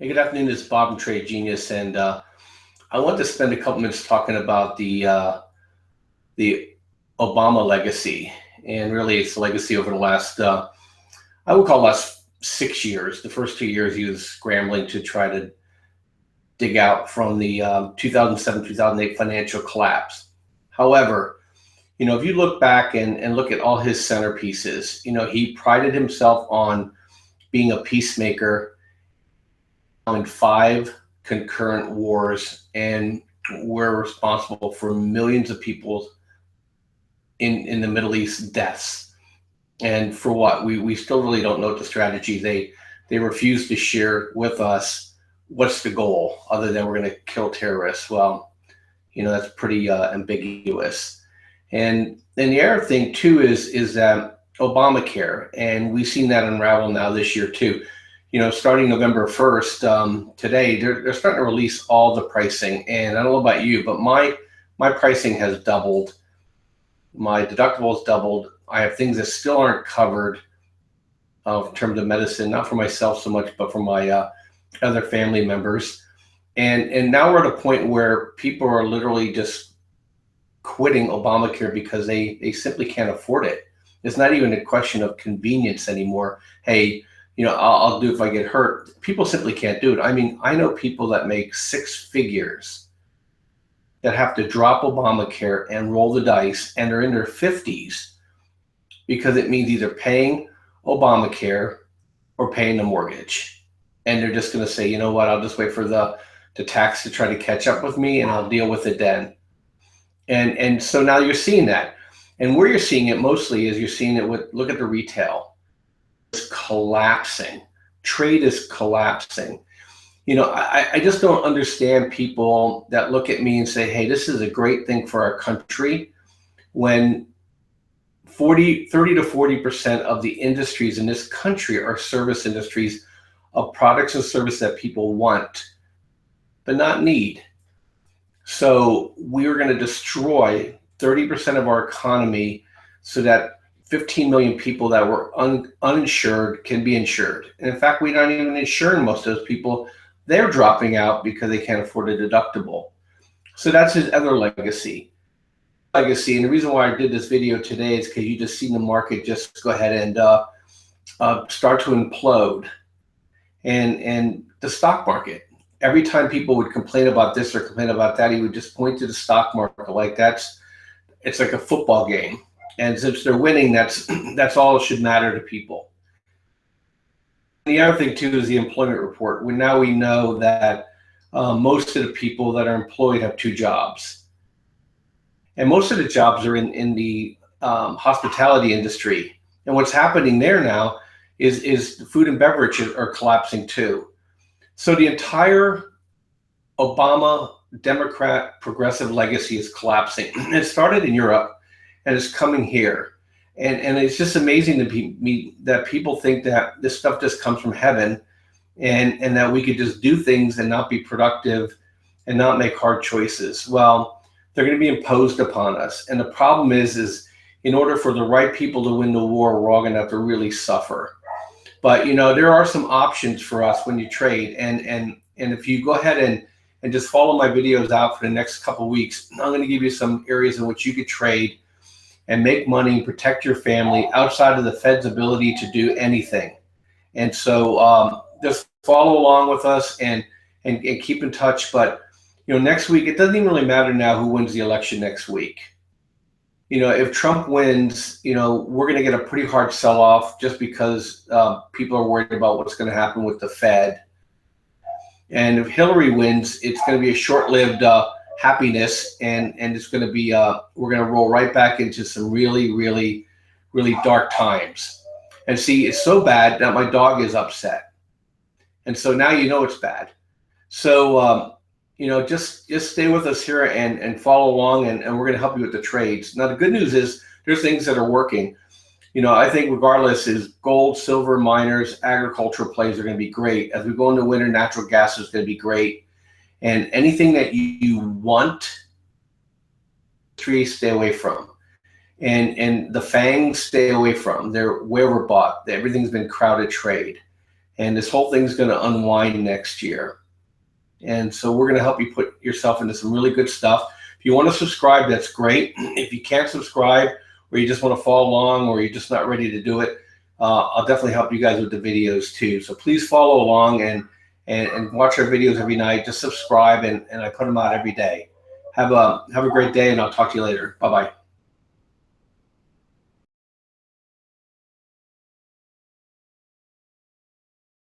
Hey, good afternoon. This is Bob from Trade Genius, and I want to spend a couple minutes talking about the Obama legacy, and really its legacy over the last I would call last 6 years. The first 2 years, he was scrambling to try to dig out from the 2007-2008 financial collapse. However, if you look back and look at all his centerpieces, he prided himself on being a peacemaker in 5 concurrent wars, and we're responsible for millions of people in the Middle East deaths. And for what? We still really don't know the strategy. They refuse to share with us what's the goal other than we're going to kill terrorists. Well, that's pretty ambiguous. And the other thing too is that Obamacare, and we've seen that unravel now this year too. Starting November 1st, today, they're starting to release all the pricing. And I don't know about you, but my pricing has doubled. My deductible has doubled. I have things that still aren't covered in terms of medicine, not for myself so much, but for my other family members. And now we're at a point where people are literally just quitting Obamacare because they simply can't afford it. It's not even a question of convenience anymore. Hey, I'll do if I get hurt. People simply can't do it. I mean, I know people that make 6 figures that have to drop Obamacare and roll the dice, and they're in their 50s because it means either paying Obamacare or paying the mortgage. And they're just going to say, you know what, I'll just wait for the tax to try to catch up with me, and I'll deal with it then. And so now you're seeing that. And where you're seeing it mostly is you're seeing it with, look at the retail. It's collapsing. Trade is collapsing. I just don't understand people that look at me and say, hey, this is a great thing for our country, when 30 to 40% of the industries in this country are service industries of products and services that people want, but not need. So we're going to destroy 30% of our economy so that 15 million people that were uninsured can be insured. And in fact, we're not even insuring most of those people. They're dropping out because they can't afford a deductible. So that's his other legacy. And the reason why I did this video today is because you just seen the market just go ahead and start to implode. And the stock market, every time people would complain about this or complain about that, he would just point to the stock market like it's like a football game. And since they're winning, that's all that should matter to people. The other thing too is the employment report. Now we know that most of the people that are employed have 2 jobs, and most of the jobs are in the hospitality industry. And what's happening there now is the food and beverage are collapsing too. So the entire Obama Democrat progressive legacy is collapsing. It started in Europe and it's coming here. And it's just amazing to me that people think that this stuff just comes from heaven, and that we could just do things and not be productive and not make hard choices. Well, they're going to be imposed upon us. And the problem is in order for the right people to win the war, we're all going to have to really suffer. But, there are some options for us when you trade. And if you go ahead and just follow my videos out for the next couple of weeks, I'm going to give you some areas in which you could trade and make money and protect your family outside of the Fed's ability to do anything. And so just follow along with us and keep in touch. But, next week, it doesn't even really matter now who wins the election next week. If Trump wins, we're going to get a pretty hard sell-off just because people are worried about what's going to happen with the Fed. And if Hillary wins, it's going to be a short-lived happiness, and it's going to be we're going to roll right back into some really, really, really dark times. And see, it's so bad that my dog is upset, and so now it's bad. So just stay with us here and follow along, and we're going to help you with the trades. Now the good news is there's things that are working. I think regardless is gold, silver, miners, agricultural plays are going to be great. As we go into winter, natural gas is going to be great. And anything that you want, stay away from. And the FANGs, stay away from. They're where we're bought. Everything's been crowded trade. and this whole thing's going to unwind next year. And so we're going to help you put yourself into some really good stuff. If you want to subscribe, that's great. If you can't subscribe, or you just want to follow along, or you're just not ready to do it, I'll definitely help you guys with the videos too. So please follow along and watch our videos every night. Just subscribe, and I put them out every day. Have a great day, and I'll talk to you later. Bye-bye.